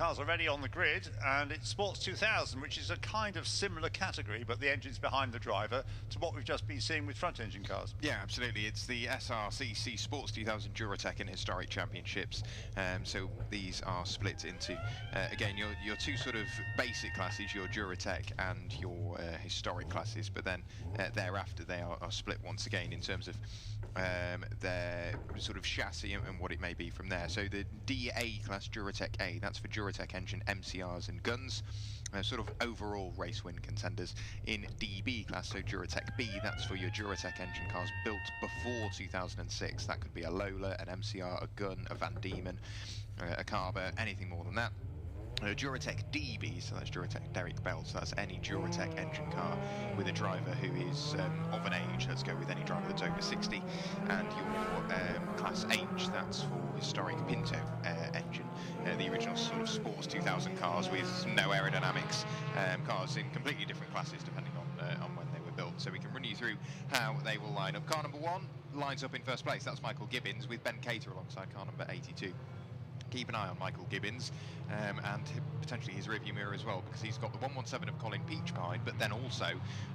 cars already on the grid, and it's Sports 2000, which is a kind of similar category, but the engine's behind the driver, to what we've just been seeing with front engine cars. Yeah, absolutely. It's the SRCC Sports 2000 Duratec and Historic Championships. So these are split into, again, your two sort of basic classes, your Duratec and your Historic classes, but then thereafter they are split once again in terms of their sort of chassis and what it may be from there. So the DA class, Duratec A, that's for Duratec engine, MCRs and guns. Sort of overall race win contenders. In DB class, so Duratec B, that's for your Duratec engine cars built before 2006. That could be a Lola, an MCR, a gun, a Van Diemen, a Carver, anything more than that. Duratec DB, so that's Duratec Derek Bell, so that's any Duratec engine car with a driver who is of an age. Let's go with any driver that's over 60. And your Class H, that's for Historic Pinto engine, the original sort of Sports 2000 cars with no aerodynamics, cars in completely different classes depending on when they were built. So we can run you through how they will line up. Car number 1 lines up in first place, that's Michael Gibbons with Ben Cater alongside car number 82. Keep an eye on Michael Gibbons and potentially his rearview mirror as well, because he's got the 117 of Colin Peach behind, but then also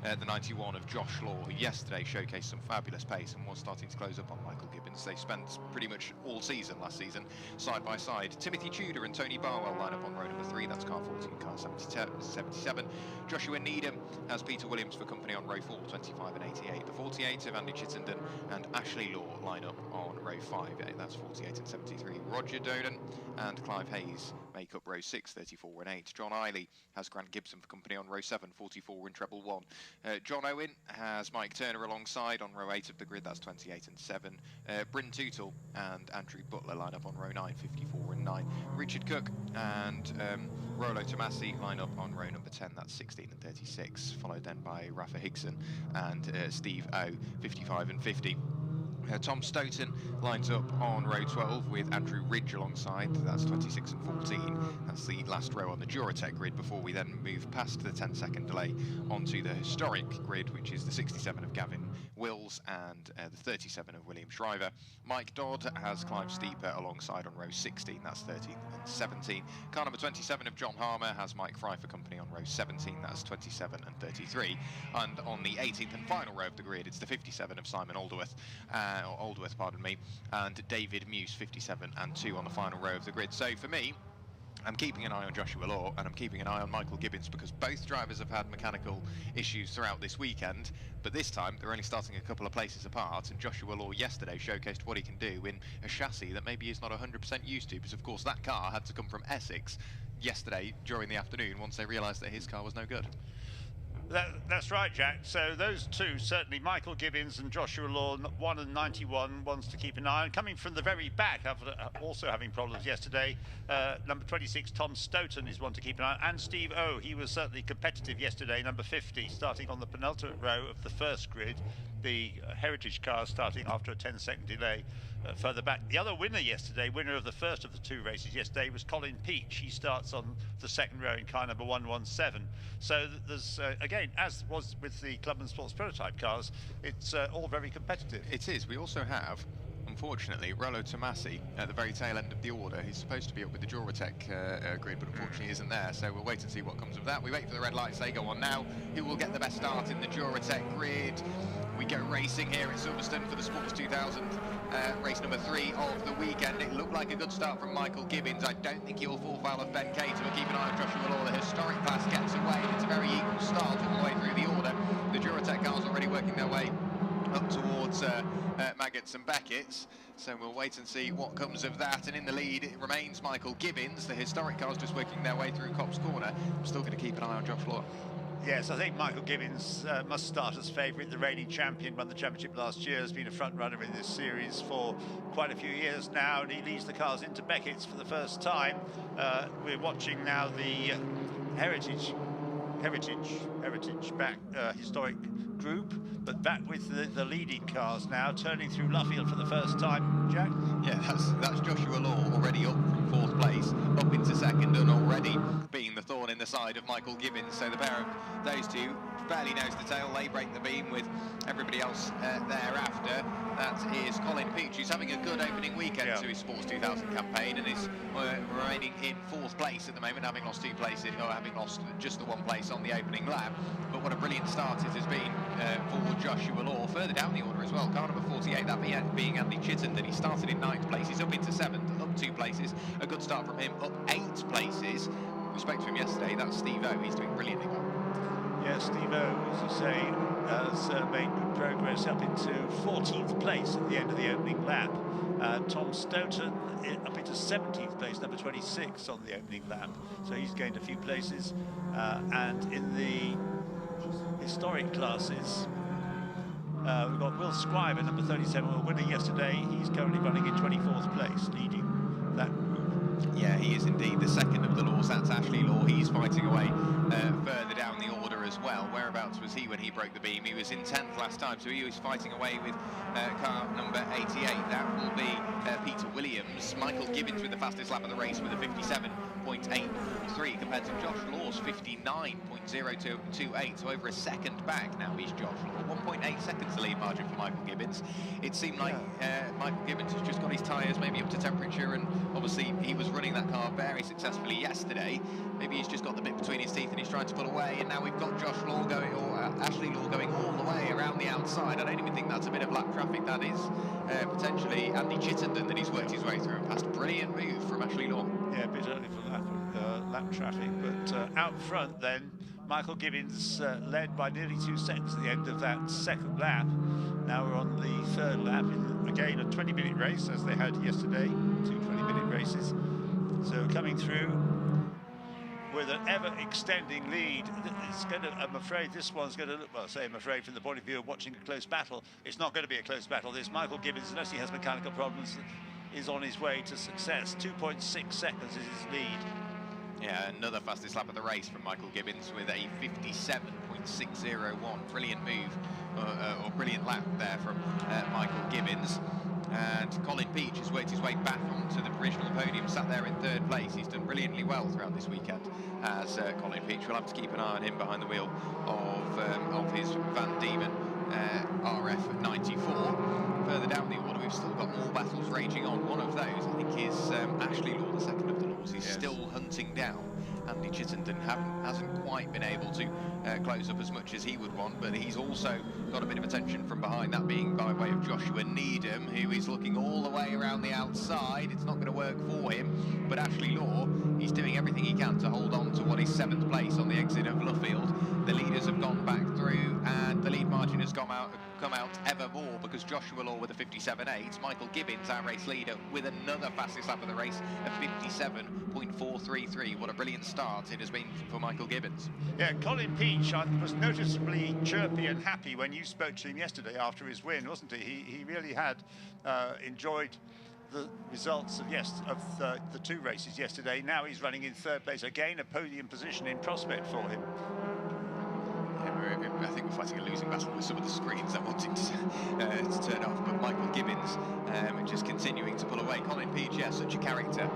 the 91 of Josh Law, who yesterday showcased some fabulous pace and was starting to close up on Michael Gibbons. They spent pretty much all season last season side by side. Timothy Tudor and Tony Barwell line up on row number 3, that's car 14, car 77. Joshua Needham has Peter Williams for company on row 4, 25 and 88. The 48 of Andy Chittenden and Ashley Law line up on row 5, that's 48 and 73. Roger Donan and Clive Hayes make up row 6, 34 and 8. John Eiley has Grant Gibson for company on row 7, 44 and treble 1. John Owen has Mike Turner alongside on row 8 of the grid, that's 28 and 7. Bryn Tootle and Andrew Butler line up on row 9, 54 and 9. Richard Cook and Rolo Tomasi line up on row number 10, that's 16 and 36, followed then by Rafa Higson and Steve O, 55 and 50. Tom Stoughton lines up on row 12 with Andrew Ridge alongside, that's 26 and 14. That's the last row on the Duratec grid before we then move past the 10-second delay onto the historic grid, which is the 67 of Gavin Wills and the 37 of William Shriver. Mike Dodd has Clive Steeper alongside on row 16, that's 13 and 17. Car number 27 of John Harmer has Mike Fry for company on row 17, that's 27 and 33. And on the 18th and final row of the grid, it's the 57 of Simon Alderworth, pardon me, and David Muse, 57 and 2 on the final row of the grid. So for me, I'm keeping an eye on Joshua Law and I'm keeping an eye on Michael Gibbons, because both drivers have had mechanical issues throughout this weekend, but this time they're only starting a couple of places apart, and Joshua Law yesterday showcased what he can do in a chassis that maybe he's not 100% used to, because of course that car had to come from Essex yesterday during the afternoon once they realised that his car was no good. That's right, Jack. So those two, certainly Michael Gibbons and Joshua Law, 1 and 91, ones to keep an eye on. Coming from the very back, also having problems yesterday, number 26, Tom Stoughton, is one to keep an eye on. And Steve O, he was certainly competitive yesterday, number 50, starting on the penultimate row of the first grid. The Heritage car starting after a 10-second delay further back. The other winner yesterday, winner of the first of the two races yesterday, was Colin Peach. He starts on the second row in car number 117. So there's, again, as was with the Club and Sports prototype cars, it's all very competitive. It is. We also have, unfortunately, Rolo Tomasi at the very tail end of the order. He's supposed to be up with the Duratec grid, but unfortunately isn't there, so we'll wait and see what comes of that. We wait for the red lights, they go on now. Who will get the best start in the Duratec grid? We go racing here at Silverstone for the Sports 2000, race number 3 of the weekend. It looked like a good start from Michael Gibbons. I don't think he'll fall foul of Ben Cater, but keep an eye on Joshua Law. The historic class gets away. It's a very equal start all the way through the order. The Duratec cars already working their way up towards Maggots and Beckett's, so we'll wait and see what comes of that. And in the lead it remains Michael Gibbons. The historic cars just working their way through Cops Corner. I'm still going to keep an eye on Josh Law. Yes, I think Michael Gibbons must start as favourite. The reigning champion, won the championship last year, has been a front runner in this series for quite a few years now, and he leads the cars into Beckett's for the first time. We're watching now the Heritage back historic group, but back with the leading cars now, turning through Luffield for the first time. Jack? Yeah, that's Joshua Law already up from 4th place, up into 2nd, and already being the thorn in the side of Michael Gibbons. So the pair of those two barely nose to tail. They break the beam with everybody else thereafter. That is Colin Peach, who's having a good opening weekend to his Sports 2000 campaign and is remaining in 4th place at the moment, having lost 2 places, or having lost just the 1 place on the opening lap. But what a brilliant start it has been for Joshua Law. Further down the order as well, car number 48, that being Andy Chittenden. He started in 9th place, he's up into 7th, up 2 places. A good start from him, up 8 places. We spoke to him yesterday, that's Steve O, he's doing brilliantly well. Yeah, Steve O, as you say, has made good progress up into 14th place at the end of the opening lap. Tom Stoughton up into 17th place, number 26 on the opening lap. So he's gained a few places. And in the historic classes, we've got Will Scriver, number 37, a winner yesterday. He's currently running in 24th place, leading that group. Yeah, he is indeed the second of the Laws. That's Ashley Law. He's fighting away further down the order as well. Whereabouts was he when he broke the beam? He was in 10th last time, so he was fighting away with car number 88. That will be Peter Williams. Michael Gibbons with the fastest lap of the race with a 57.843 compared to Josh Law's 59.0228, so over a second back. Now he's Josh Law. 1.8 seconds the lead margin for Michael Gibbons. It seemed like Michael Gibbons has just got his tyres maybe up to temperature, and obviously he was running that car very successfully yesterday. Maybe he's just got the bit between his teeth and he's trying to pull away, and now we've got Josh Law going, or Ashley Law going all the way around the outside. I don't even think that's a bit of lap traffic. That is potentially Andy Chittenden that he's worked his way through and passed. Brilliant move from Ashley Law. Yeah, a bit early for lap traffic, but out front then, Michael Gibbons led by nearly 2 seconds at the end of that second lap. Now we're on the 3rd lap, again a 20-minute race as they had yesterday, 2 20-minute races. So coming through with an ever-extending lead. It's going to, I'm afraid this one's going to look, well, I say I'm afraid from the point of view of watching a close battle, it's not going to be a close battle. This Michael Gibbons, unless he has mechanical problems, is on his way to success. 2.6 seconds is his lead. Yeah, another fastest lap of the race from Michael Gibbons with a 57.601. Brilliant move, or brilliant lap there from Michael Gibbons. And Colin Peach has worked his way back onto the provisional podium, sat there in 3rd place. He's done brilliantly well throughout this weekend as Colin Peach. We'll have to keep an eye on him behind the wheel of his Van Diemen RF94. Further down the order, we've still got more battles raging on. One of those, I think, is Ashley Law, the second of the Laws. He's still hunting down Andy Chittenden. Hasn't quite been able to close up as much as he would want, but he's also got a bit of attention from behind, that being by way of Joshua Needham, who is looking all the way around the outside. It's not going to work for him, but Ashley Law, he's doing everything he can to hold on to what is 7th place on the exit of Luffield. The leaders have gone back through, and the lead margin has come out ever more, because Joshua Law with a 57.8, Michael Gibbons, our race leader, with another fastest lap of the race at 57.433. What a brilliant start it has been for Michael Gibbons. Yeah, Colin Peach was noticeably chirpy and happy when you spoke to him yesterday after his win, wasn't he? He really had enjoyed the results of the 2 races yesterday. Now he's running in 3rd place, again a podium position in prospect for him. I think we're fighting a losing battle with some of the screens that wanting to turn off, but Michael Gibbons just continuing to pull away. Colin Peach, yeah, such a character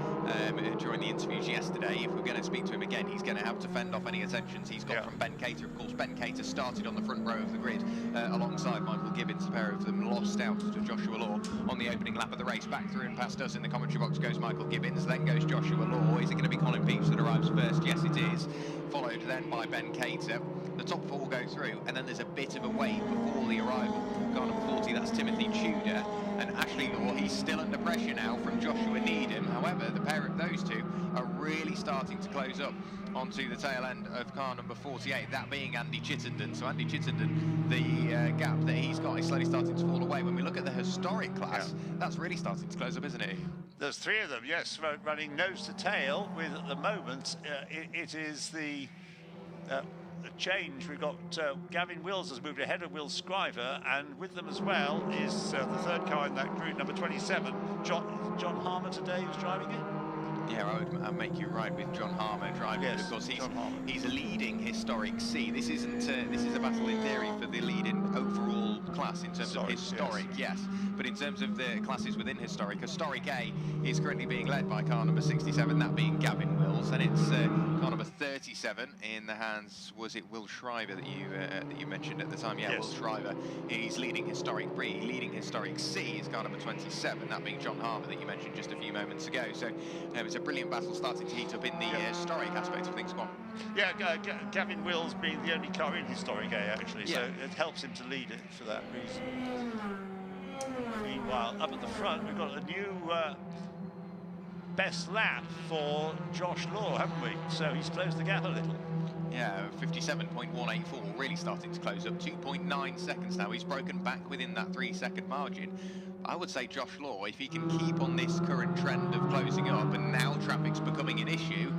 during the interviews yesterday. If we're going to speak to him again, he's going to have to fend off any attentions he's got from Ben Cater. Of course, Ben Cater started on the front row of the grid alongside Michael Gibbons. A pair of them lost out to Joshua Law on the opening lap of the race. Back through and past us in the commentary box goes Michael Gibbons, then goes Joshua Law. Is it going to be Colin Peach that arrives first? Yes, it is. Followed then by Ben Cater. The top 4 go through, and then there's a bit of a wait before the arrival. Car number 40, that's Timothy Tudor, and Ashley Law, he's still under pressure now from Joshua Needham. However, the pair of those two are really starting to close up onto the tail end of car number 48, that being Andy Chittenden. So Andy Chittenden, the gap that he's got is slowly starting to fall away. When we look at the historic class, that's really starting to close up, isn't it? There's 3 of them, yes, running nose to tail with, at the moment, it is the change. We've got Gavin Wills has moved ahead of Will Scriver, and with them as well is the 3rd car in that group, number 27, John Harmer today, who's driving it. Yeah, I'd make you right with John Harmer driving, yes, because he's leading historic C. This isn't this is a battle in theory for the lead in overall class in terms of historic, yes. But in terms of the classes within historic A is currently being led by car number 67, that being Gavin Wills, and it's car number 30 37 in the hands, was it Will Shriver that you mentioned at the time? Yeah, Yes. Will Shriver. He's leading Historic B. Leading Historic C is car number 27, that being John Harmer that you mentioned just a few moments ago. So it's a brilliant battle starting to heat up in the historic aspect of things. Go on. Yeah, Gavin Wills being the only car in Historic A, actually, so it helps him to lead it for that reason. Meanwhile, up at the front, we've got a new best lap for Josh Law, haven't we? So he's closed the gap a little. Yeah, 57.184, really starting to close up. 2.9 seconds now. He's broken back within that 3-second margin. I would say Josh Law, if he can keep on this current trend of closing up, and now traffic's becoming an issue,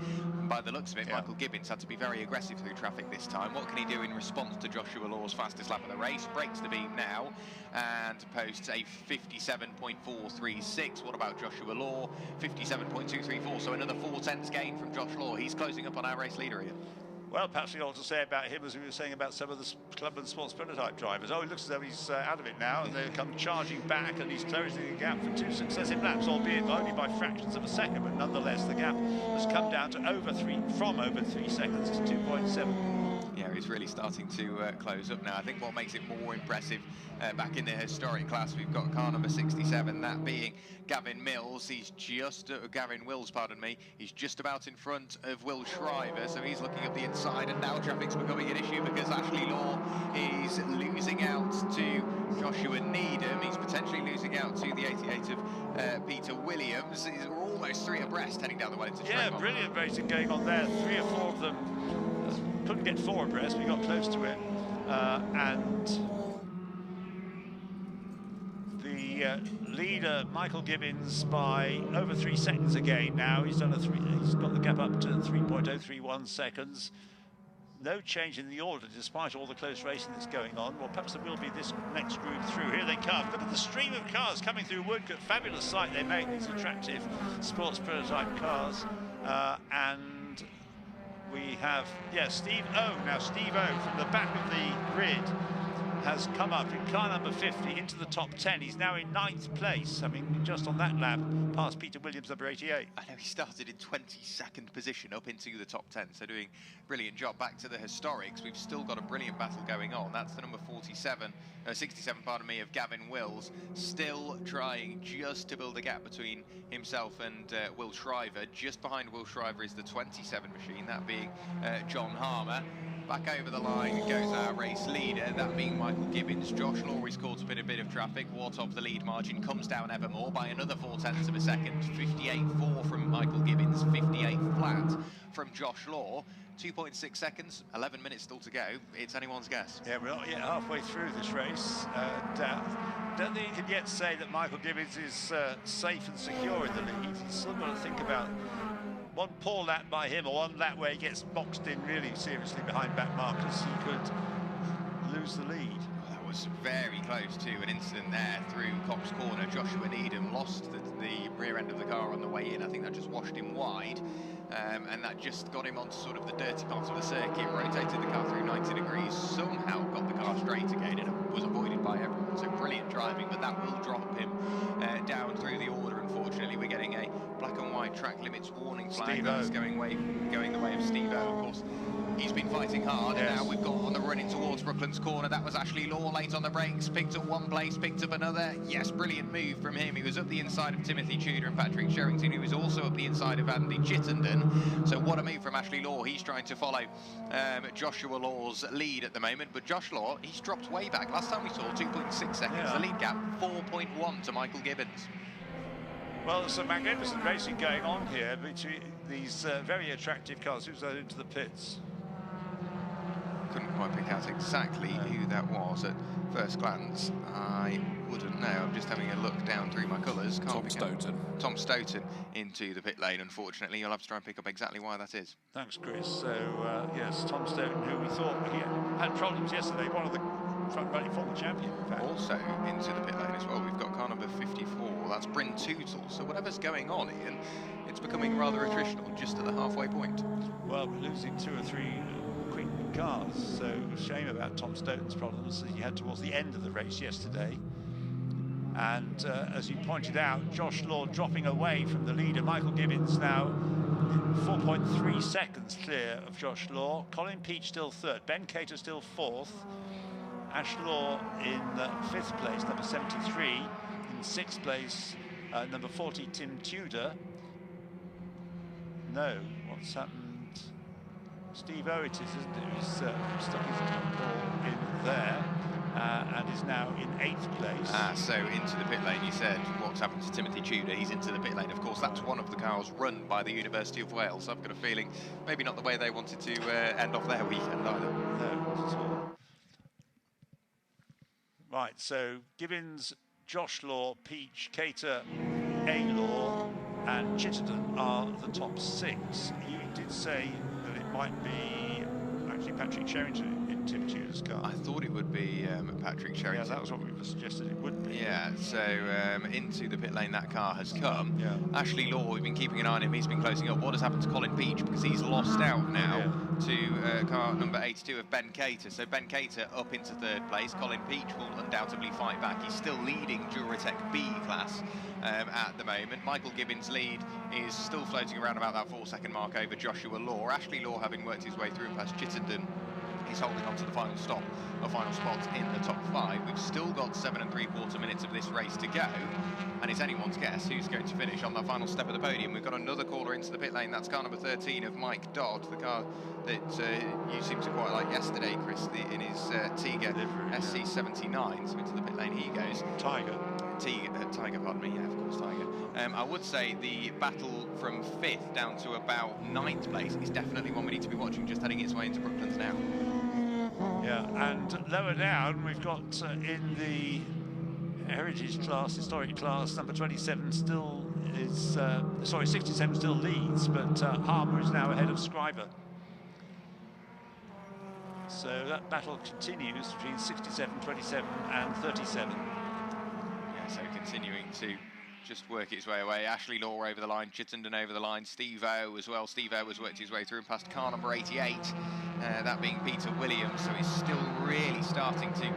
by the looks of it, Michael Gibbons had to be very aggressive through traffic this time. What can he do in response to Joshua Law's fastest lap of the race? Breaks the beam now and posts a 57.436. What about Joshua Law? 57.234, so another 4/10 gain from Josh Law. He's closing up on our race leader here. Well, perhaps we ought to say about him as we were saying about some of the club and sports prototype drivers. Oh, it looks as though he's out of it now, and they come charging back, and he's closing the gap for 2 successive laps, albeit only by fractions of a second, but nonetheless the gap has come down to from over 3 seconds to 2.7. Yeah, he's really starting to close up now. I think what makes it more impressive back in the historic class, we've got car number 67, that being Gavin Mills. He's just, Gavin Wills, pardon me, he's just about in front of Will Shriver, so he's looking up the inside, and now traffic's becoming an issue because Ashley Law is losing out to Joshua Needham. He's potentially losing out to the 88 of Peter Williams. We're almost 3 abreast heading down the Wellington straight. Yeah, brilliant racing going on there. 3 or 4 of them. Couldn't get 4 abreast, we got close to it. And the leader, Michael Gibbons, by over 3 seconds again now. He's got the gap up to 3.031 seconds. No change in the order despite all the close racing that's going on. Well, perhaps there will be this next group through. Here they come. Look at the stream of cars coming through Woodcote. Fabulous sight they make, these attractive sports prototype cars. And we have, Steve O. Now, Steve O from the back of the grid has come up in car number 50 into the top 10. He's now in 9th place, having just on that lap passed Peter Williams, number 88. I know he started in 22nd position up into the top 10, so doing a brilliant job. Back to the historics, we've still got a brilliant battle going on. That's the number 67, 67, pardon me, of Gavin Wills, still trying just to build a gap between himself and Will Shriver. Just behind Will Shriver is the 27 machine, that being John Harmer. Back over the line goes our race leader, that being Michael Gibbons. Josh Law is caught up in a bit of traffic. What of the lead margin comes down ever more by another 0.4 of a second. 58.4 from Michael Gibbons, 58 flat from Josh Law. 2.6 seconds, 11 minutes still to go. It's anyone's guess. Yeah, we're not yet halfway through this race. Don't think you can yet say that Michael Gibbons is safe and secure in the lead. He's still got to think about one poor lap by him, or one lap where he gets boxed in really seriously behind back markers. He could lose the lead. Well, that was very close to an incident there through Cops Corner. Joshua Needham lost the rear end of the car on the way in. I think that just washed him wide. And that just got him onto sort of the dirty part of the circuit, rotated the car through 90 degrees, somehow got the car straight again, and it was avoided by everyone. So brilliant driving, but that will drop him down through the order. Unfortunately, we're getting a black and white track limits warning flag. That's going the way of Steve-O, of course. He's been fighting hard, and now we've got on the running towards Brooklands Corner. That was Ashley Law late on the brakes, picked up one place, picked up another. Yes, brilliant move from him. He was up the inside of Timothy Tudor and Patrick Sherrington, who was also up the inside of Andy Chittenden. So what a move from Ashley Law. He's trying to follow Joshua Law's lead at the moment, but Josh Law, he's dropped way back. Last time we saw 2.6 seconds. The lead gap 4.1 to Michael Gibbons. Well, there's some magnificent racing going on here between these very attractive cars. Who's that into the pits? Couldn't quite pick out exactly who that was at first glance. I wouldn't know. I'm just having a look down through my colours. Tom Stoughton. Tom Stoughton into the pit lane, unfortunately. You'll have to try and pick up exactly why that is. Thanks, Chris. So, yes, Tom Stoughton, who we thought he had problems yesterday, one of the front-running former champion, in fact. Also into the pit lane as well, we've got car number 54. That's Bryn Tootle. So whatever's going on, Ian, it's becoming rather attritional just at the halfway point. Well, we're losing 2 or 3 quick cars, so a shame about Tom Stoughton's problems that he had towards the end of the race yesterday. And as you pointed out, Josh Law dropping away from the leader. Michael Gibbons now 4.3 seconds clear of Josh Law. Colin Peach still third. Ben Cater still fourth. Ash Law in fifth place, number 73. In sixth place, number 40, Tim Tudor. No, what's happened? Steve O it is, isn't it? Who's stuck his ball in there and is now in eighth place. So into the pit lane, you said what's happened to Timothy Tudor. He's into the pit lane. Of course, that's one of the cars run by the University of Wales. I've got a feeling maybe not the way they wanted to end off their weekend either. No, not at all. Right, so Gibbins, Josh Law, Peach, Cater, A-Law and Chittenden are the top six. You did say that it might be actually Patrick Sherrington in Tim Tudor's car. I thought it would be Patrick Sherrington. Yeah, that was what we suggested it would be. Yeah, so into the pit lane that car has come. Yeah. Ashley Law, we've been keeping an eye on him, he's been closing up. What has happened to Colin Peach? Because he's lost out now to car number 82 of Ben Cater. So Ben Cater up into third place. Colin Peach will undoubtedly fight back. He's still leading Duratec B class at the moment. Michael Gibbins' lead is still floating around about that 4-second mark over Joshua Law. Ashley Law, having worked his way through past Chittenden, he's holding on to the final spot in the top 5. We've still got 7 3/4 minutes of this race to go, and it's anyone's guess who's going to finish on that final step of the podium. We've got another caller into the pit lane. That's car number 13 of Mike Dodd, the car that you seem to quite like yesterday, Chris, in his Tiger SC79. So into the pit lane he goes. Tiger, pardon me, yeah, of course, Tiger. I would say the battle from 5th down to about 9th place is definitely one we need to be watching, just heading its way into Brooklands now. Yeah, and lower down we've got in the heritage class, historic class, number 27 still is, 67 still leads, but Harmer is now ahead of Scriber. So that battle continues between 67, 27 and 37. Yeah, so continuing to just work its way away. Ashley Law over the line, Chittenden over the line, Steve O as well. Steve O has worked his way through and past car number 88, that being Peter Williams, so he's still really starting to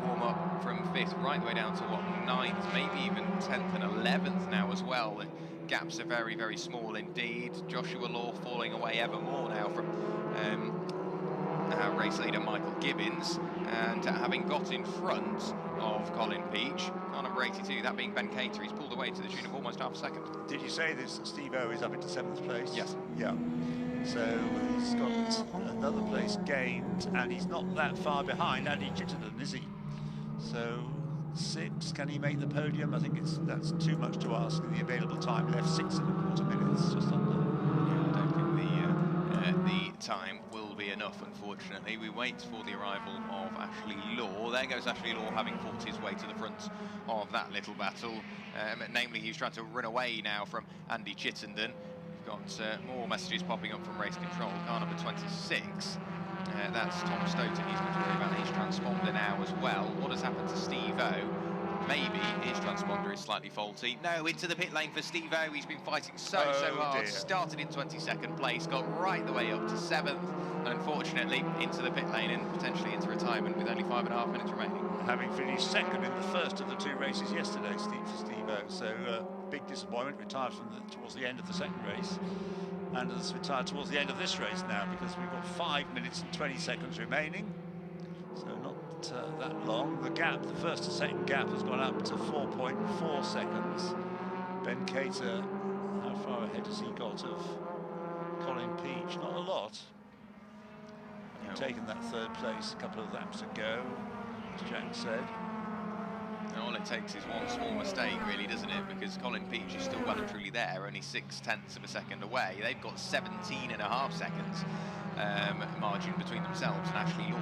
warm up from 5th right the way down to, what, 9th, maybe even 10th and 11th now as well. The gaps are very, very small indeed. Joshua Law falling away ever more now from race leader Michael Gibbins, and having got in front of Colin Peach, car number 82, that being Ben Cater, he's pulled away to the tune of almost half a second. Did you say this? Steve O is up into 7th place? Yes. Yeah. So he's got another place gained, and he's not that far behind Andy Chittenden, is he? So 6, can he make the podium? I think that's too much to ask in the available time left, 6 1/4 minutes, just under. Yeah, I don't think the time will be enough, unfortunately. We wait for the arrival of Ashley Law. There goes Ashley Law, having fought his way to the front of that little battle. Namely, he's trying to run away now from Andy Chittenden. We've got more messages popping up from race control. Car number 26. That's Tom Stoughton. He's going to worry about his transponder now as well. What has happened to Steve O? Maybe his transponder is slightly faulty. No, into the pit lane for Steve O. He's been fighting so hard. Dear. Started in 22nd place, got right the way up to 7th, and unfortunately into the pit lane and potentially into retirement with only 5.5 minutes remaining. Having finished 2nd in the first of the 2 races yesterday, for Steve O. So big disappointment, retired towards the end of the 2nd race, and has retired towards the end of this race now, because we've got 5 minutes and 20 seconds remaining. So not that long. The gap, the first to second gap, has gone up to 4.4 seconds. Ben Cater, how far ahead has he got of Colin Peach? Not a lot. No. Taken that 3rd place a couple of laps ago, as Jack said. And all it takes is one small mistake, really, doesn't it? Because Colin Peach is still well and truly there, only 0.6 of a second away. They've got 17.5 seconds margin between themselves and Ashley Law,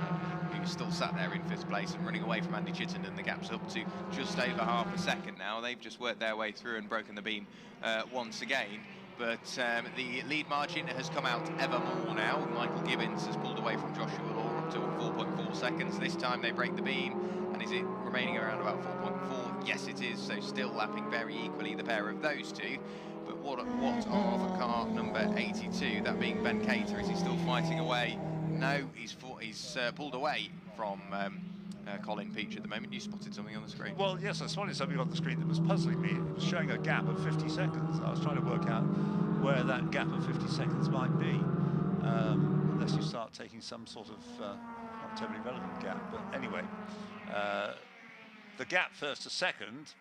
who's still sat there in 5th place and running away from Andy Chittenden. The gap's up to just over half a second now. They've just worked their way through and broken the beam once again. But the lead margin has come out ever more now. Michael Gibbins has pulled away from Joshua Law up to 4.4 seconds. This time they break the beam, and is it remaining around about 4.4? Yes, it is. So still lapping very equally, the pair of those two. But what of car number 82, that being Ben Cater? Is he still fighting away? No, he's pulled away from Colin Peach at the moment. You spotted something on the screen? Well, yes, I spotted something on the screen that was puzzling me. It was showing a gap of 50 seconds. I was trying to work out where that gap of 50 seconds might be, unless you start taking some sort of not terribly relevant gap. But anyway, the gap first to second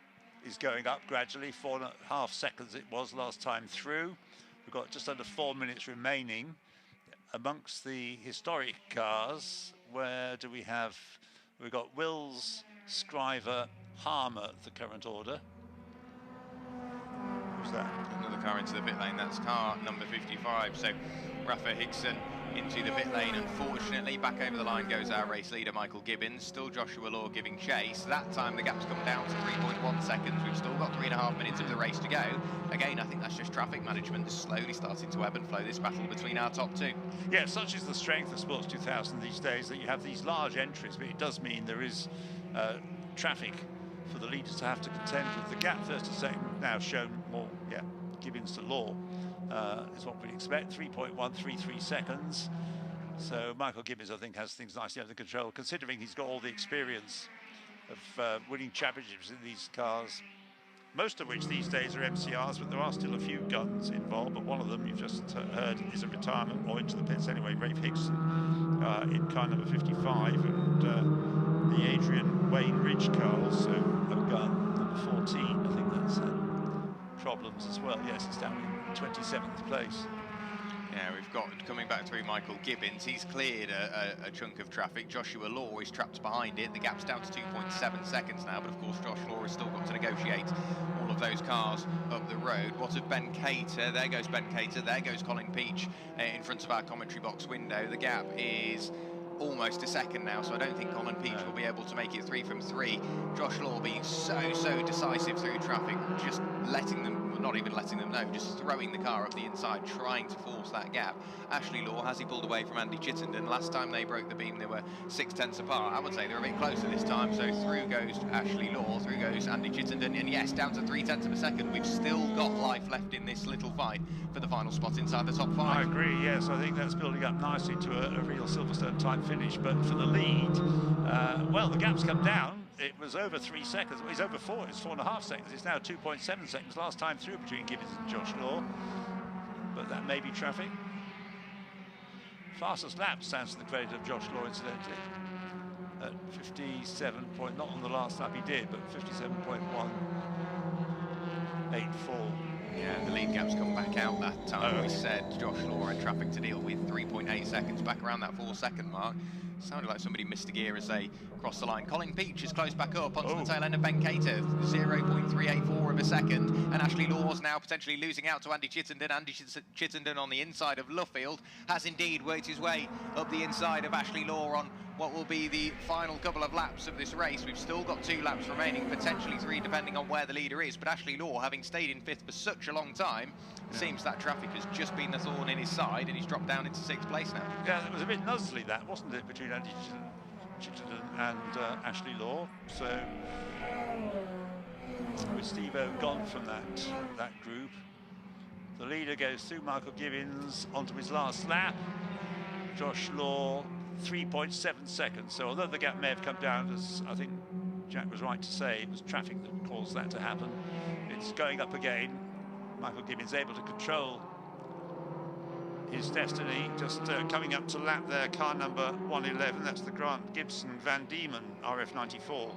is going up gradually. 4.5 seconds it was last time through. We've got just under 4 minutes remaining. Amongst the historic cars, where do we have? We've got Wills, Scriver, Harmer, the current order. Who's that? Another car into the pit lane. That's car number 55. So Rafa Hickson into the pit lane. Unfortunately, back over the line goes our race leader, Michael Gibbons. Still Joshua Law giving chase. That time the gap's come down to 3.1 seconds. We've still got 3.5 minutes of the race to go. Again, I think that's just traffic management slowly starting to ebb and flow this battle between our top two. Yeah, such is the strength of Sports 2000 these days, that you have these large entries, but it does mean there is traffic for the leaders to have to contend with. The gap first and second now shown more, Gibbons to Law is what we'd expect, 3.133 seconds. So Michael Gibbons, I think, has things nicely under control, considering he's got all the experience of winning championships in these cars, most of which these days are MCRs, but there are still a few guns involved. But one of them you've just heard is a retirement, or into the pits anyway, Rafe Hickson in car number 55, and the Adrian Wayne Ridge car also a gun, number 14. I think that's problems as well. Yes, it's down in 27th place. Yeah, we've got, coming back through, Michael Gibbons. He's cleared a chunk of traffic. Joshua Law is trapped behind it. The gap's down to 2.7 seconds now, but of course Josh Law has still got to negotiate all of those cars up the road. What of Ben Cater? There goes Ben Cater, there goes Colin Peach in front of our commentary box window. The gap is almost a second now, so I don't think Colin Peach will be able to make it 3 from 3. Josh Law being so decisive through traffic, just letting them, not even letting them know, just throwing the car up the inside, trying to force that gap. Ashley Law, has he pulled away from Andy Chittenden? Last time they broke the beam, they were 6/10 apart. I would say they're a bit closer this time, so through goes Ashley Law, through goes Andy Chittenden, and yes, down to 3/10 of a second. We've still got life left in this little fight for the final spot inside the top 5. I agree, yes, I think that's building up nicely to a real Silverstone type finish, but for the lead, well, the gap's come down. It was over 3 seconds. Well, it's over 4. It's 4.5 seconds. It's now 2.7 seconds last time through between Gibbons and Josh Law. But that may be traffic. Fastest lap stands to the credit of Josh Law, incidentally. At 57 point, not on the last lap he did, but 57.184. Yeah, the lead gap's come back out that time. We said Josh Law had traffic to deal with, 3.8 seconds, back around that 4-second mark. Sounded like somebody missed a gear as they crossed the line. Colin Peach is close back up onto the tail end of Ben Cater, 0.384 of a second, and Ashley Law's now potentially losing out to Andy Chittenden. Andy Chittenden on the inside of Luffield has indeed worked his way up the inside of Ashley Law on what will be the final couple of laps of this race. We've still got 2 laps remaining, potentially 3 depending on where the leader is, but Ashley Law, having stayed in 5th for such a long time, it seems that traffic has just been the thorn in his side, and he's dropped down into 6th place now. Yeah, it was a bit nuzzly, that, wasn't it, between Andy Chittenden and Ashley Law. So with Steve-O gone from that group, the leader goes through Michael Gibbons onto his last lap. Josh Law 3.7 seconds. So although the gap may have come down, as I think Jack was right to say, it was traffic that caused that to happen. It's going up again. Michael Gibbons able to control his destiny. Just coming up to lap there, car number 111. That's the Grant Gibson Van Diemen RF94.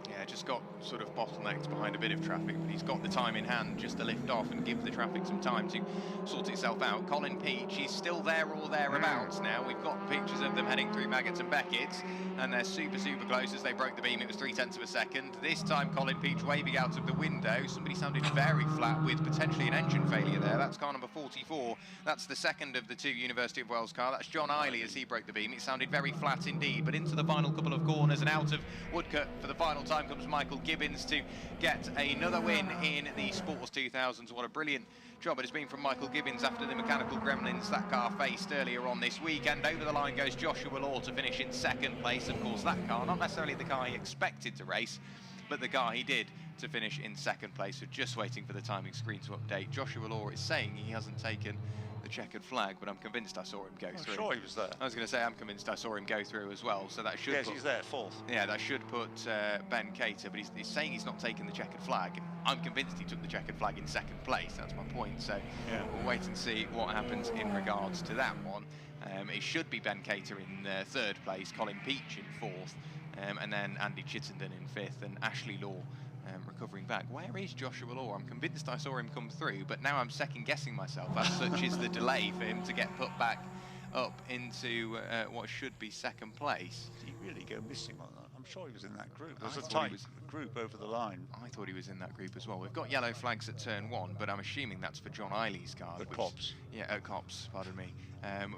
Yeah, just got sort of bottlenecked behind a bit of traffic, but he's got the time in hand just to lift off and give the traffic some time to sort itself out. Colin Peach, he's still there or thereabouts now. We've got pictures of them heading through Maggots and Beckett's, and they're super close as they broke the beam. It was 0.3 of a second. This time Colin Peach waving out of the window. Somebody sounded very flat with potentially an engine failure there. That's car number 44. That's the second of the 2 University of Wales car. That's John Eiley as he broke the beam. It sounded very flat indeed, but into the final couple of corners and out of Woodcote for the final time comes Michael Gibbons to get another win in the Sports 2000s. What a brilliant job it has been from Michael Gibbons after the mechanical gremlins that car faced earlier on this weekend. Over the line goes Joshua Law to finish in 2nd place. Of course, that car, not necessarily the car he expected to race, but the car he did to finish in 2nd place. So just waiting for the timing screen to update. Joshua Law is saying he hasn't taken the checkered flag, but I'm convinced I saw him go through. I'm sure he was there. I was going to say, I'm convinced I saw him go through as well, so that should Yes, he's there, fourth. Yeah, that should put Ben Cater, but he's saying he's not taking the checkered flag. I'm convinced he took the checkered flag in second place, that's my point, so we'll wait and see what happens in regards to that one. It should be Ben Cater in third place, Colin Peach in fourth, and then Andy Chittenden in fifth, and Ashley Law recovering back. Where is Joshua Law? I'm convinced I saw him come through, but now I'm second guessing myself, as such is the delay for him to get put back up into what should be second place. Did he really go missing on that? I'm sure he was in that group. There was a tight group over the line. I thought he was in that group as well. We've got yellow flags at turn one, but I'm assuming that's for John Eiley's car. The Cops. Yeah, Cops, pardon me.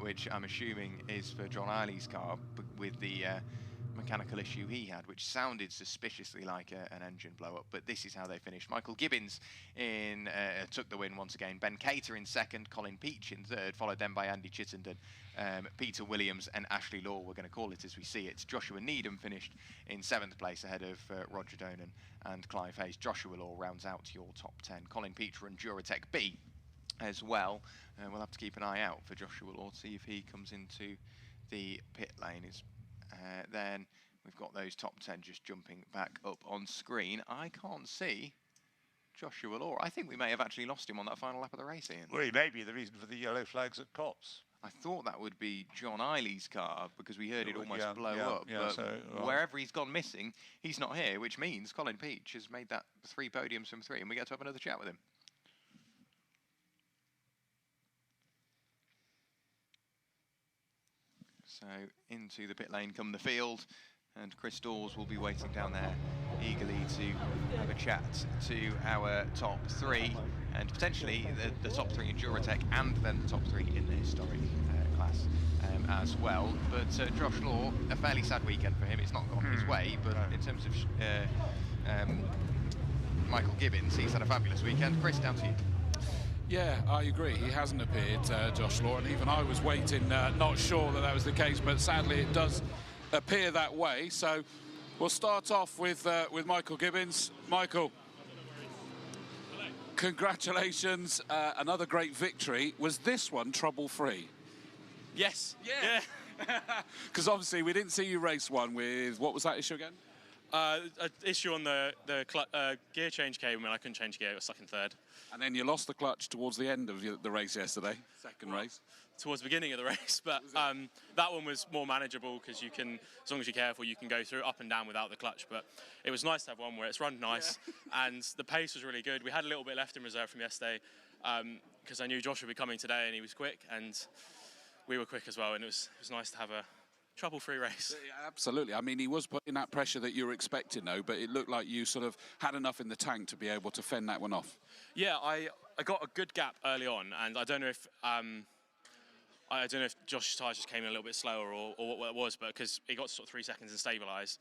Which I'm assuming is for John Eiley's car with the mechanical issue he had, which sounded suspiciously like an engine blow-up, but this is how they finished. Michael Gibbons took the win once again. Ben Cater in second, Colin Peach in third, followed then by Andy Chittenden, Peter Williams and Ashley Law, we're going to call it as we see it. Joshua Needham finished in seventh place ahead of Roger Donan and Clive Hayes. Joshua Law rounds out your top 10. Colin Peach run Duratec B as well. We'll have to keep an eye out for Joshua Law to see if he comes into the pit lane. Then we've got those top 10 just jumping back up on screen. I can't see Joshua Law. I think we may have actually lost him on that final lap of the race, Ian. Well, he may be the reason for the yellow flags at Cops. I thought that would be John Eiley's car because we heard it almost blow up. Yeah, but so, wherever he's gone missing, he's not here, which means Colin Peach has made that 3 podiums from 3, and we get to have another chat with him. So into the pit lane come the field, and Chris Dawes will be waiting down there eagerly to have a chat to our top 3, and potentially the top 3 in Duratec, and then the top 3 in the historic class as well. But Josh Law, a fairly sad weekend for him. It's not gone his way, but in terms of Michael Gibbons, he's had a fabulous weekend. Chris, down to you. Yeah, I agree. He hasn't appeared, Josh Law, and even I was waiting, not sure that was the case, but sadly it does appear that way. So we'll start off with Michael Gibbons. Michael, congratulations, another great victory. Was this one trouble-free? Yes. Yeah. Because obviously we didn't see you race one with, what was that issue again? An issue on the gear change cable, and I couldn't change gear. I was stuck in third. And then you lost the clutch towards the end of the race yesterday, second race. Towards the beginning of the race, but that one was more manageable because you can, as long as you're careful, you can go through up and down without the clutch. But it was nice to have one where it's run nice, and the pace was really good. We had a little bit left in reserve from yesterday because I knew Josh would be coming today, and he was quick, and we were quick as well, and it was nice to have a trouble-free race. Yeah, absolutely. I mean, he was putting that pressure that you were expecting, though, but it looked like you sort of had enough in the tank to be able to fend that one off. Yeah, I got a good gap early on, and I don't know if Josh's tyres just came in a little bit slower or what it was, but because he got sort of 3 seconds and stabilised,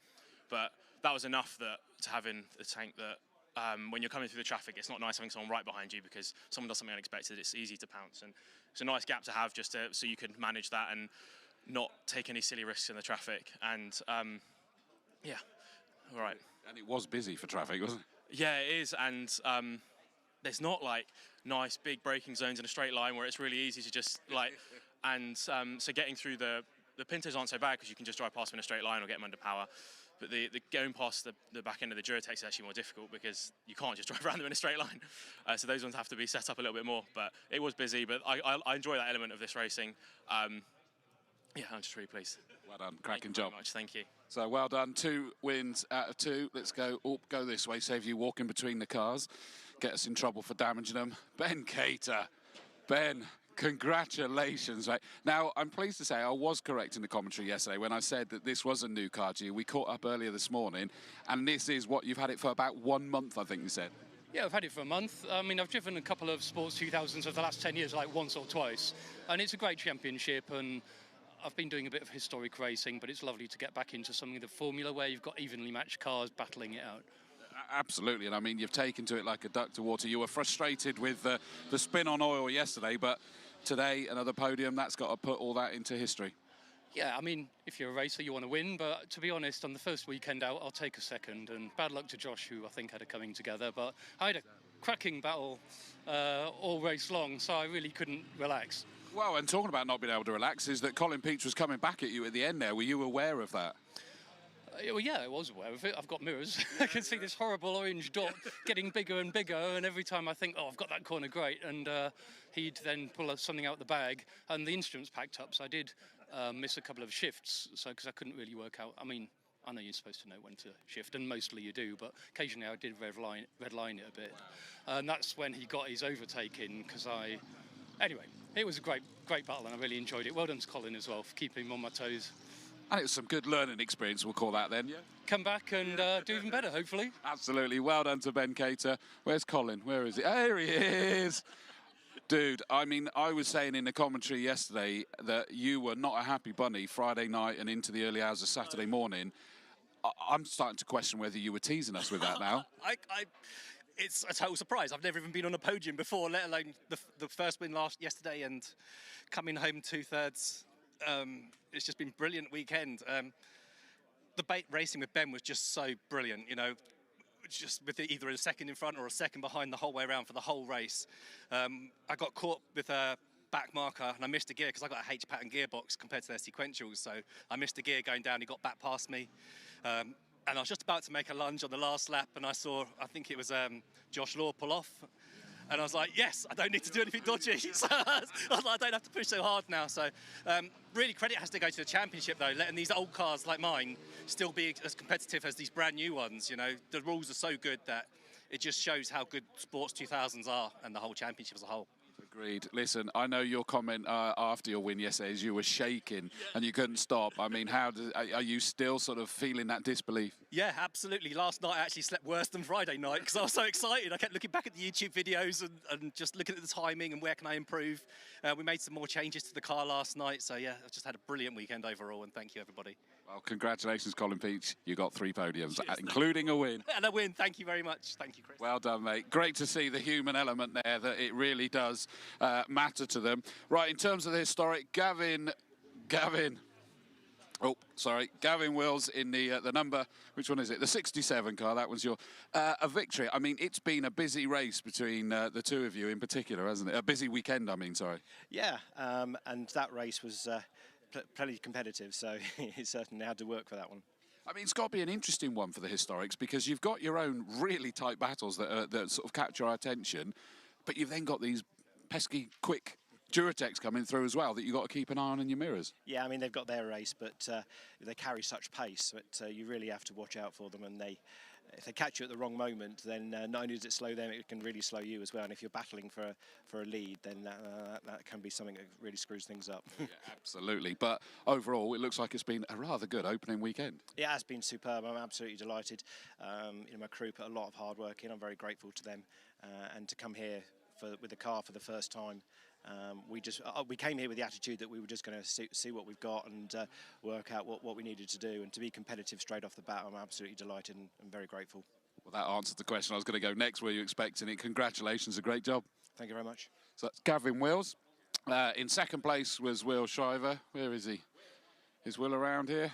but that was enough to have in the tank that when you're coming through the traffic, it's not nice having someone right behind you because someone does something unexpected. It's easy to pounce, and it's a nice gap to have just so you can manage that and not take any silly risks in the traffic. And yeah, all right. And it was busy for traffic, wasn't it? Yeah, it is, and there's not like nice big braking zones in a straight line where it's really easy to just like, and so getting through the Pintos aren't so bad because you can just drive past them in a straight line or get them under power. But the going past the back end of the Duratec is actually more difficult because you can't just drive around them in a straight line. So those ones have to be set up a little bit more. But it was busy, but I enjoy that element of this racing. Yeah, I'm just really pleased. Well done, cracking job. Very much, thank you. So well done, 2 wins out of 2. Let's go this way, save you walking between the cars. Get us in trouble for damaging them. Ben Cater. Ben, congratulations. Right. Now, I'm pleased to say I was correct in the commentary yesterday when I said that this was a new car to you. We caught up earlier this morning, and this is what you've had it for about 1 month, I think you said. Yeah, I've had it for a month. I mean, I've driven a couple of Sports 2000s over the last 10 years, like once or twice, and it's a great championship, and I've been doing a bit of historic racing, but it's lovely to get back into something of the formula where you've got evenly matched cars battling it out. Absolutely, and I mean, you've taken to it like a duck to water. You were frustrated with the spin on oil yesterday, but today, another podium, that's got to put all that into history. Yeah, I mean, if you're a racer, you want to win, but to be honest, on the first weekend out, I'll take a second, and bad luck to Josh, who I think had it coming together, but I cracking battle all race long, so I really couldn't relax. Well, and talking about not being able to relax, is that Colin Peach was coming back at you at the end there. Were you aware of that? Well, yeah, I was aware of it. I've got mirrors. I can see this horrible orange dot getting bigger and bigger, and every time I think, oh, I've got that corner, great, and he'd then pull something out the bag, and the instruments packed up, so I did miss a couple of shifts, because I couldn't really work out. I mean, I know you're supposed to know when to shift, and mostly you do, but occasionally I did red line it a bit, and that's when he got his overtake in, because Anyway, it was a great battle, and I really enjoyed it. Well done to Colin as well for keeping him on my toes. And it was some good learning experience, we'll call that then, yeah? Come back and do even better, hopefully. Absolutely. Well done to Ben Cater. Where's Colin? Where is he? There he is. Dude, I mean, I was saying in the commentary yesterday that you were not a happy bunny Friday night and into the early hours of Saturday morning. I'm starting to question whether you were teasing us with that now. It's a total surprise. I've never even been on a podium before, let alone the first win yesterday and coming home 2/3. It's just been a brilliant weekend. The racing with Ben was just so brilliant, you know, just with either a second in front or a second behind the whole way around for the whole race. I got caught with a back marker and I missed a gear because I got a H pattern gearbox compared to their sequentials, so I missed a gear going down. He got back past me. And I was just about to make a lunge on the last lap and I saw, I think it was Josh Law pull off. And I was like, yes, I don't need to do anything dodgy. So I was like, I don't have to push so hard now. So really credit has to go to the championship though, letting these old cars like mine still be as competitive as these brand new ones. You know, the rules are so good that it just shows how good Sports 2000s are and the whole championship as a whole. Agreed. Listen, I know your comment after your win yesterday is you were shaking and you couldn't stop. I mean, are you still sort of feeling that disbelief? Yeah, absolutely. Last night I actually slept worse than Friday night because I was so excited. I kept looking back at the YouTube videos and just looking at the timing and where can I improve. We made some more changes to the car last night. So yeah, I've just had a brilliant weekend overall and thank you everybody. Well, congratulations, Colin Peach. You got 3 podiums, including a win. And a win. Thank you very much. Thank you, Chris. Well done, mate. Great to see the human element there, that it really does matter to them. Right, in terms of the historic, Gavin Wills in the number, which one is it? The 67 car, that was your a victory. I mean, it's been a busy race between the two of you in particular, hasn't it? A busy weekend, I mean, sorry. Yeah, and that race was plenty competitive, so it certainly had to work for that one. I mean, it's got to be an interesting one for the historics because you've got your own really tight battles that sort of capture our attention, but you've then got these pesky, quick Duratec's coming through as well that you've got to keep an eye on in your mirrors. Yeah, I mean, they've got their race, but they carry such pace that you really have to watch out for them, and if they catch you at the wrong moment, then not only does it slow them, it can really slow you as well. And if you're battling for a lead, then that can be something that really screws things up. Yeah, absolutely. But overall, it looks like it's been a rather good opening weekend. It has been superb. I'm absolutely delighted. You know, my crew put a lot of hard work in. I'm very grateful to them, and to come here with the car for the first time. We came here with the attitude that we were just going to see what we've got and work out what we needed to do, and to be competitive straight off the bat. I'm absolutely delighted and very grateful. Well, that answered the question I was going to go next. Were you expecting it? Congratulations, a great job. Thank you very much. So that's Gavin Wills. In second place was Will Shiver. Where is he? Is Will around here?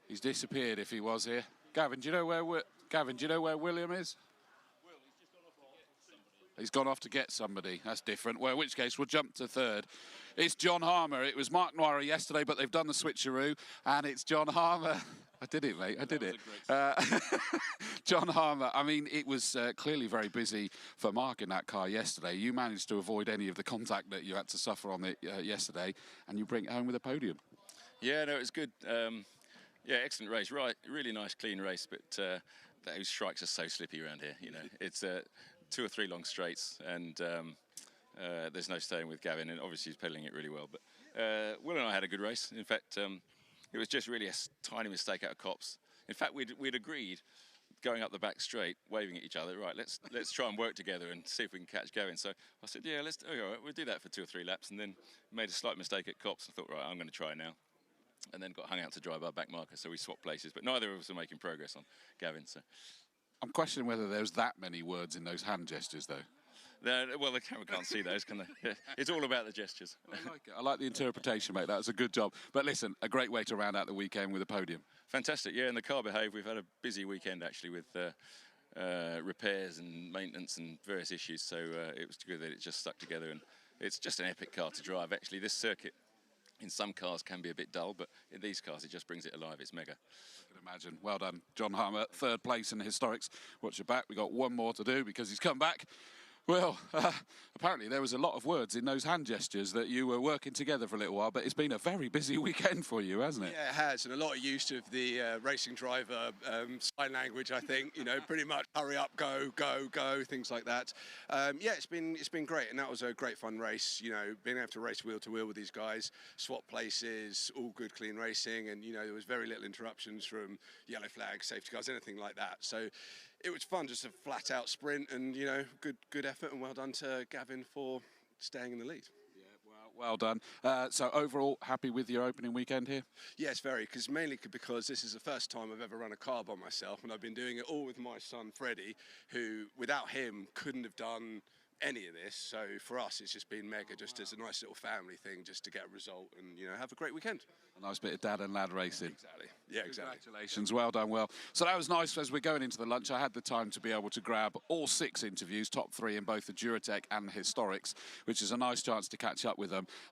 He's disappeared if he was here. Gavin, do you know where William is? He's gone off to get somebody. That's different. Well, in which case, we'll jump to third. It's John Harmer. It was Mark Noira yesterday, but they've done the switcheroo, and it's John Harmer. I did it, mate. I did it. John Harmer. I mean, it was clearly very busy for Mark in that car yesterday. You managed to avoid any of the contact that you had to suffer on it yesterday, and you bring it home with a podium. Yeah, no, it was good. Yeah, excellent race. Right, really nice, clean race, but those strikes are so slippy around here. You know, it's 2 or 3 long straights, and there's no staying with Gavin, and obviously he's pedaling it really well. But Will and I had a good race. In fact, it was just really a tiny mistake out of Copse. In fact, we'd agreed going up the back straight, waving at each other. Right, let's try and work together and see if we can catch Gavin. So I said, yeah, all right, we'll do that for 2 or 3 laps, and then made a slight mistake at Copse. I thought, right, I'm going to try now. And then got hung out to dry by our back marker, so we swapped places. But neither of us are making progress on Gavin. So I'm questioning whether there's that many words in those hand gestures, though. Well, the camera can't see those, can they? It's all about the gestures. I like it. I like the interpretation, mate. That was a good job. But listen, a great way to round out the weekend with a podium. Fantastic, yeah, and the car behaved. We've had a busy weekend, actually, with repairs and maintenance and various issues. So it was good that it just stuck together, and it's just an epic car to drive. Actually, this circuit in some cars can be a bit dull, but in these cars it just brings it alive. It's mega. I can imagine. Well done, John Harmer, third place in the historics. Watch your back. We got one more to do because he's come back. Well, apparently there was a lot of words in those hand gestures that you were working together for a little while, but it's been a very busy weekend for you, hasn't it? Yeah, it has, and a lot of use of the racing driver sign language. I think pretty much hurry up, go, go, go, things like that. Yeah, it's been great, and that was a great fun race. Being able to race wheel to wheel with these guys, swap places, all good, clean racing, and there was very little interruptions from yellow flags, safety cars, anything like that. So it was fun, just a flat-out sprint, and good effort, and well done to Gavin for staying in the lead. Yeah, well done. So overall, happy with your opening weekend here? Yes, very, because this is the first time I've ever run a car by myself, and I've been doing it all with my son Freddie, who without him couldn't have done any of this. So for us, it's just been mega, just as a nice little family thing, just to get a result and have a great weekend. A nice bit of dad and lad racing. Exactly. Yeah, exactly. Congratulations, well done. Well, so that was nice. As we're going into the lunch, I had the time to be able to grab all 6 interviews, top 3 in both the Duratec and the Historics, which is a nice chance to catch up with them.